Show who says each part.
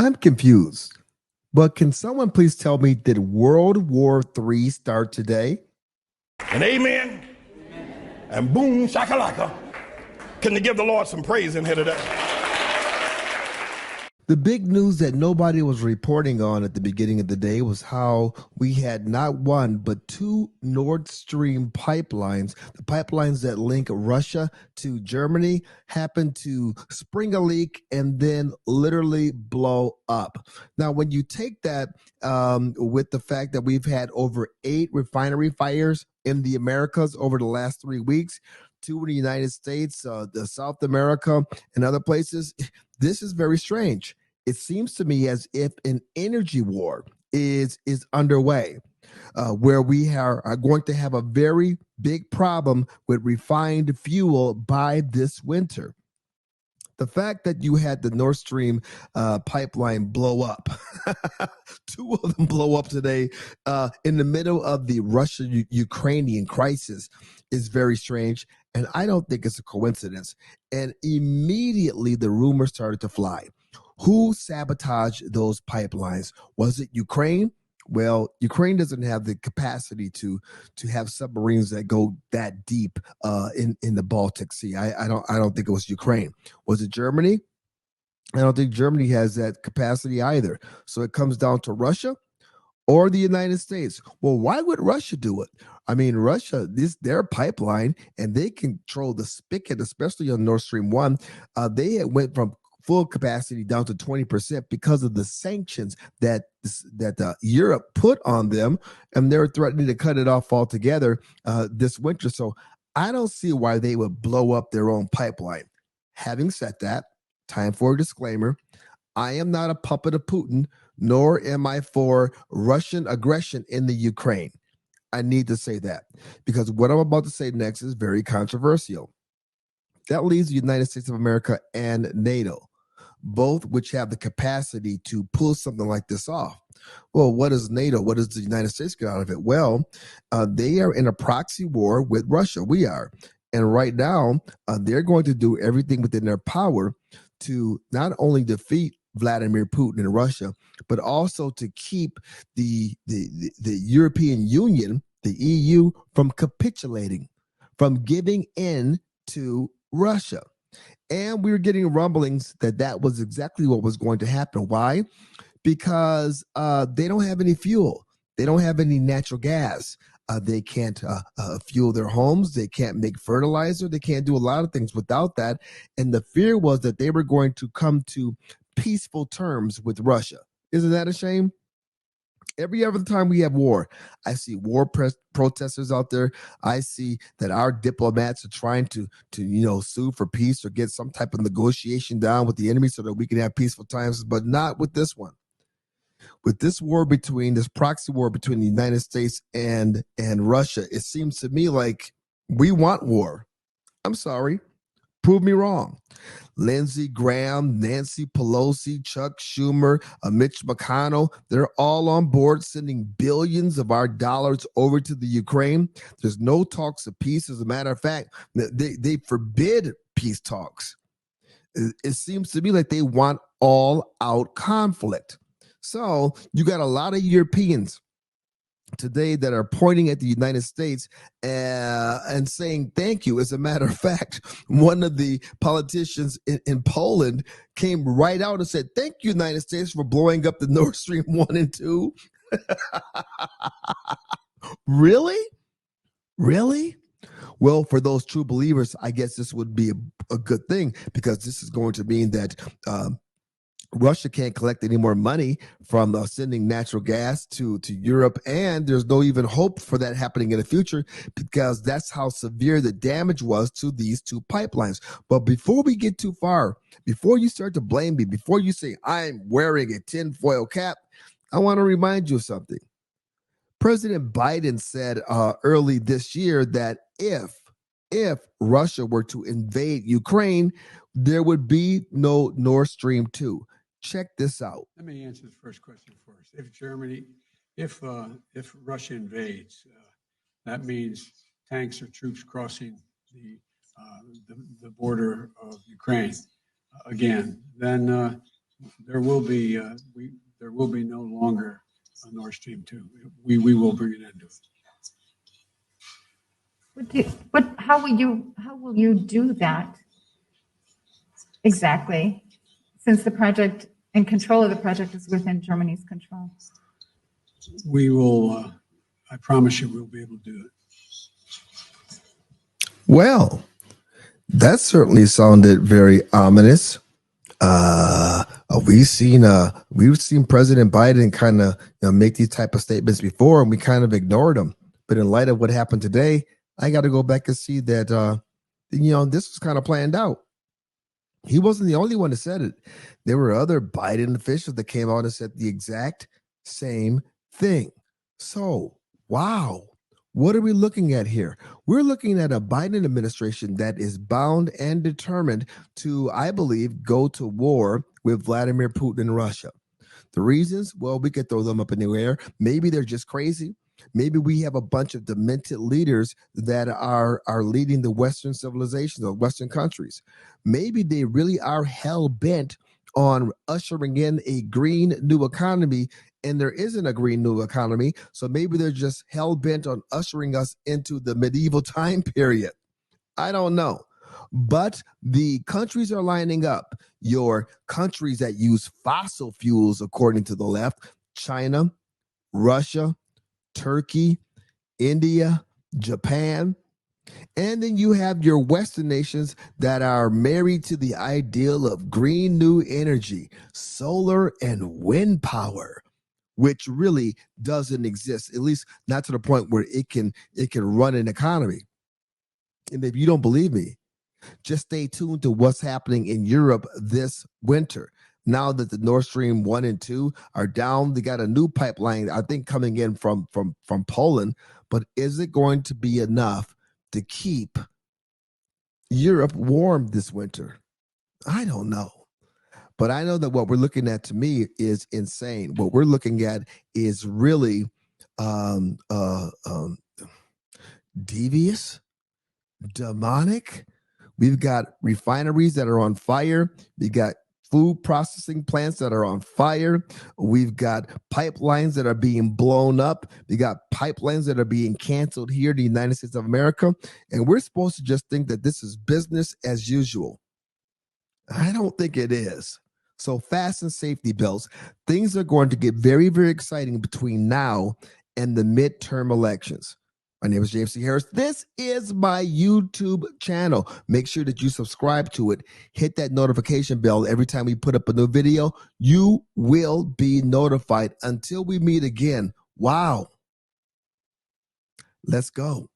Speaker 1: I'm confused, but can someone please tell me, did World War III start today?
Speaker 2: And amen. And boom, shakalaka. Can you give the Lord some praise in here today?
Speaker 1: The big news that nobody was reporting on at the beginning of the day was how we had not one, but two Nord Stream pipelines, the pipelines that link Russia to Germany, happened to spring a leak and then literally blow up. Now, when you take that with the fact that we've had over 8 refinery fires in the Americas over the last 3 weeks, 2 in the United States, the South America, and other places, this is very strange. It seems to me as if an energy war is underway, where we are going to have a very big problem with refined fuel by this winter. The fact that you had the Nord Stream pipeline blow up, 2 of them blow up today in the middle of the Russia-Ukrainian crisis is very strange. And I don't think it's a coincidence. And immediately the rumors started to fly. Who sabotaged those pipelines? Was it Ukraine? Well, Ukraine doesn't have the capacity to have submarines that go that deep in the Baltic Sea. I don't think it was Ukraine. Was it Germany? I don't think Germany has that capacity either. So it comes down to Russia or the United States. Well, why would Russia do it? I mean, Russia, this their pipeline, and they control the spigot, especially on Nord Stream 1. They had went from full capacity down to 20% because of the sanctions that Europe put on them, and they're threatening to cut it off altogether this winter. So I don't see why they would blow up their own pipeline. Having said that, time for a disclaimer. I am not a puppet of Putin, nor am I for Russian aggression in the Ukraine. I need to say that because what I'm about to say next is very controversial. That leaves the United States of America and NATO, both which have the capacity to pull something like this off. Well, what is NATO? What does the United States get out of it? Well, they are in a proxy war with Russia. We are. And right now, they're going to do everything within their power to not only defeat Vladimir Putin in Russia, but also to keep the European Union, the EU, from capitulating, from giving in to Russia. And we were getting rumblings that that was exactly what was going to happen. Why? Because they don't have any fuel. They don't have any natural gas. They can't fuel their homes. They can't make fertilizer. They can't do a lot of things without that. And the fear was that they were going to come to peaceful terms with Russia. Isn't that a shame? Every other time we have war, I see protesters out there. I see that our diplomats are trying to sue for peace or get some type of negotiation down with the enemy so that we can have peaceful times, but not with this one. With this war this proxy war between the United States and Russia, it seems to me like we want war. I'm sorry. Prove me wrong. Lindsey Graham, Nancy Pelosi, Chuck Schumer, Mitch McConnell, they're all on board sending billions of our dollars over to the Ukraine. There's no talks of peace. As a matter of fact, they forbid peace talks. It seems to me like they want all out conflict. So you got a lot of Europeans today that are pointing at the United States and saying thank you. As a matter of fact, one of the politicians in Poland came right out and said, thank you, United States, for blowing up the Nord Stream 1 and 2. Really? Really? Well, for those true believers, I guess this would be a good thing, because this is going to mean that Russia can't collect any more money from sending natural gas to Europe, and there's no even hope for that happening in the future, because that's how severe the damage was to these two pipelines. But before we get too far, before you start to blame me, before you say I'm wearing a tinfoil cap, I want to remind you of something. President Biden said early this year that if Russia were to invade Ukraine, there would be no Nord Stream 2. Check this out.
Speaker 3: Let me answer the first question first. If Russia invades, that means tanks or troops crossing the border of Ukraine again. Then there will be no longer a Nord Stream 2. We will bring an end to it.
Speaker 4: How will you do that exactly? Since the project and control of the project is within Germany's control.
Speaker 3: We will, I promise you, we'll be able to do it.
Speaker 1: Well, that certainly sounded very ominous. We've seen President Biden kind of make these type of statements before, and we kind of ignored them. But in light of what happened today, I got to go back and see that this was kind of planned out. He wasn't the only one that said it. There were other Biden officials that came out and said the exact same thing. So, wow. What are we looking at here? We're looking at a Biden administration that is bound and determined to, I believe, go to war with Vladimir Putin and Russia. The reasons, well, we could throw them up in the air. Maybe they're just crazy. Maybe we have a bunch of demented leaders that are leading the Western civilizations of Western countries. Maybe they really are hell-bent on ushering in a green new economy, and there isn't a green new economy. So maybe they're just hell-bent on ushering us into the medieval time period. I don't know. But the countries are lining up. Your countries that use fossil fuels, according to the left, China, Russia, Turkey, India, Japan. And then you have your Western nations that are married to the ideal of green new energy, solar and wind power, which really doesn't exist, at least not to the point where it can run an economy. And if you don't believe me, just stay tuned to what's happening in Europe this winter. Now that the Nord Stream 1 and 2 are down, they got a new pipeline, I think, coming in from Poland. But is it going to be enough to keep Europe warm this winter? I don't know. But I know that what we're looking at, to me, is insane. What we're looking at is really devious, demonic. We've got refineries that are on fire. We got food processing plants that are on fire. We've got pipelines that are being blown up. We got pipelines that are being canceled here in the United States of America. And we're supposed to just think that this is business as usual. I don't think it is. So fasten safety belts. Things are going to get very, very exciting between now and the midterm elections. My name is James C. Harris. This is my YouTube channel. Make sure that you subscribe to it. Hit that notification bell every time we put up a new video. You will be notified. Until we meet again. Wow. Let's go.